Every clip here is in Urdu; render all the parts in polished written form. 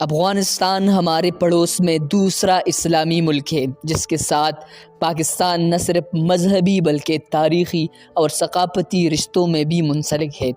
افغانستان ہمارے پڑوس میں دوسرا اسلامی ملک ہے جس کے ساتھ پاکستان نہ صرف مذہبی بلکہ تاریخی اور ثقافتی رشتوں میں بھی منسلک ہے۔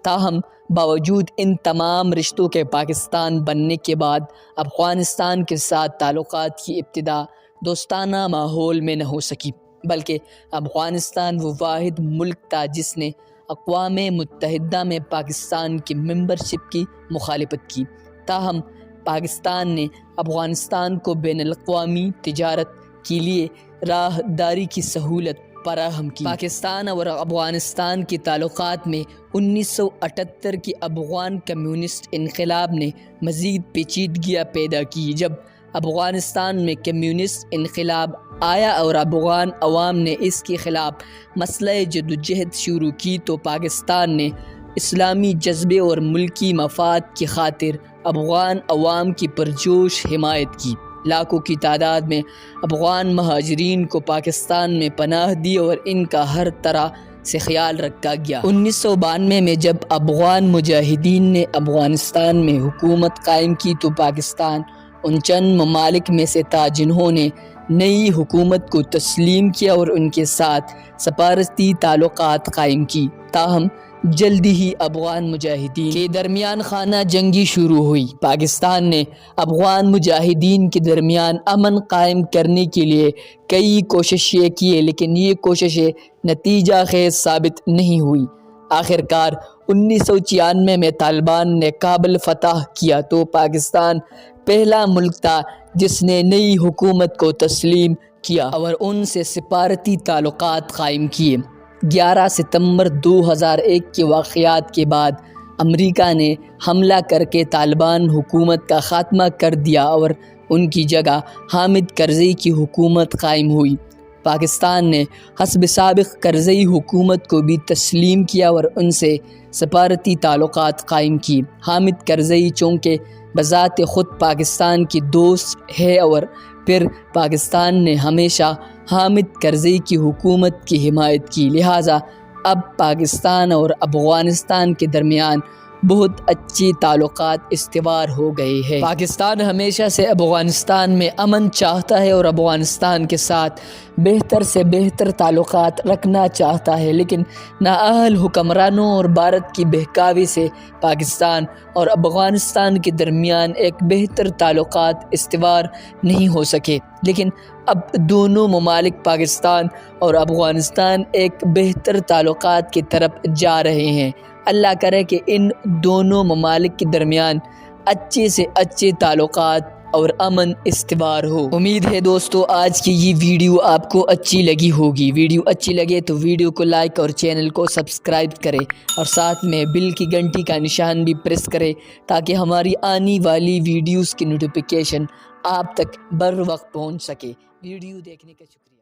تاہم باوجود ان تمام رشتوں کے پاکستان بننے کے بعد افغانستان کے ساتھ تعلقات کی ابتدا دوستانہ ماحول میں نہ ہو سکی، بلکہ افغانستان وہ واحد ملک تھا جس نے اقوام متحدہ میں پاکستان کی ممبرشپ کی مخالفت کی۔ تاہم پاکستان نے افغانستان کو بین الاقوامی تجارت کے لیے راہداری کی سہولت فراہم کی۔ پاکستان اور افغانستان کے تعلقات میں 1978 کے افغان کمیونسٹ انقلاب نے مزید پیچیدگیاں پیدا کی۔ جب افغانستان میں کمیونسٹ انقلاب آیا اور افغان عوام نے اس کے خلاف مسلح جدوجہد شروع کی تو پاکستان نے اسلامی جذبے اور ملکی مفاد کی خاطر افغان عوام کی پرجوش حمایت کی۔ لاکھوں کی تعداد میں افغان مہاجرین کو پاکستان میں پناہ دی اور ان کا ہر طرح سے خیال رکھا گیا۔ 1992 میں جب افغان مجاہدین نے افغانستان میں حکومت قائم کی تو پاکستان ان چند ممالک میں سے تھا جنہوں نے نئی حکومت کو تسلیم کیا اور ان کے ساتھ سفارتی تعلقات قائم کی۔ تاہم جلدی ہی افغان مجاہدین کے درمیان خانہ جنگی شروع ہوئی۔ پاکستان نے افغان مجاہدین کے درمیان امن قائم کرنے کے لیے کئی کوششیں کی لیکن یہ کوششیں نتیجہ خیز ثابت نہیں ہوئی۔ آخرکار 1996 میں طالبان نے کابل فتح کیا تو پاکستان پہلا ملک تھا جس نے نئی حکومت کو تسلیم کیا اور ان سے سفارتی تعلقات قائم کیے۔ 11 ستمبر 2001 کے واقعات کے بعد امریکہ نے حملہ کر کے طالبان حکومت کا خاتمہ کر دیا اور ان کی جگہ حامد کرزئی کی حکومت قائم ہوئی۔ پاکستان نے حسب سابق کرزئی حکومت کو بھی تسلیم کیا اور ان سے سفارتی تعلقات قائم کی۔ حامد کرزئی چونکہ بذات خود پاکستان کی دوست ہے اور پھر پاکستان نے ہمیشہ حامد کرزئی کی حکومت کی حمایت کی، لہٰذا اب پاکستان اور افغانستان کے درمیان بہت اچھے تعلقات استوار ہو گئے ہیں۔ پاکستان ہمیشہ سے افغانستان میں امن چاہتا ہے اور افغانستان کے ساتھ بہتر سے بہتر تعلقات رکھنا چاہتا ہے، لیکن نااہل حکمرانوں اور بھارت کی بہکاوی سے پاکستان اور افغانستان کے درمیان ایک بہتر تعلقات استوار نہیں ہو سکے۔ لیکن اب دونوں ممالک پاکستان اور افغانستان ایک بہتر تعلقات کی طرف جا رہے ہیں۔ اللہ کرے کہ ان دونوں ممالک کے درمیان اچھے سے اچھے تعلقات اور امن استوار ہو۔ امید ہے دوستو آج کی یہ ویڈیو آپ کو اچھی لگی ہوگی۔ ویڈیو اچھی لگے تو ویڈیو کو لائک اور چینل کو سبسکرائب کرے اور ساتھ میں بل کی گھنٹی کا نشان بھی پریس کرے تاکہ ہماری آنے والی ویڈیوز کی نوٹیفیکیشن آپ تک بر وقت پہنچ سکے۔ ویڈیو دیکھنے کا شکریہ۔